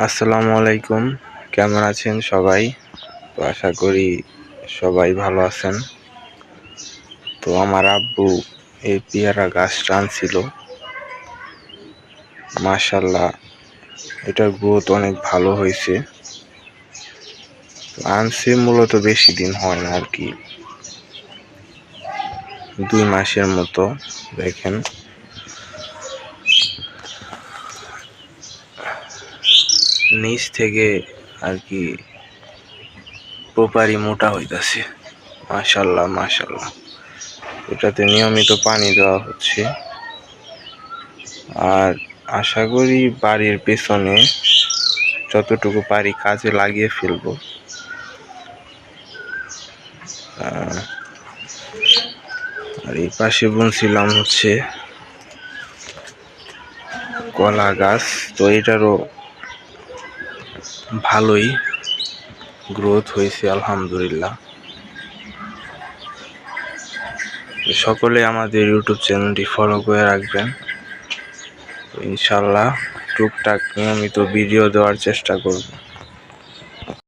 আসসালামু আলাইকুম। কেমন আছেন সবাই? তো আশা করি সবাই ভালো আছেন। তো আমার আব্বু এই পেয়ারা গাছটা আনছিল। মাশাআল্লাহ, এটার গ্রোথ অনেক ভালো হয়েছে। আনছে মূলত বেশি দিন হয় না আর কি, 2 মাসের মতো। দেখেন নিচ থেকে আর কি প্রপারি মোটা হইতাছে। মাশাআল্লাহ মাশাআল্লাহ। এটাতে নিয়মিত পানি দেওয়া হচ্ছে। আর আশা করি বাড়ির পেছনে যতটুকু পারি কাজে লাগিয়ে ফেলবো। আর এই পাশে বুনছিলাম হচ্ছে কলা গাছ। তো এটারও ভালোই গ্রোথ হয়েছে আলহামদুলিল্লাহ। সকলে আমাদের ইউটিউব চ্যানেলটি ফলো করে রাখবেন। ইনশাল্লাহ টুকটাক নিয়মিত ভিডিও দেওয়ার চেষ্টা করব।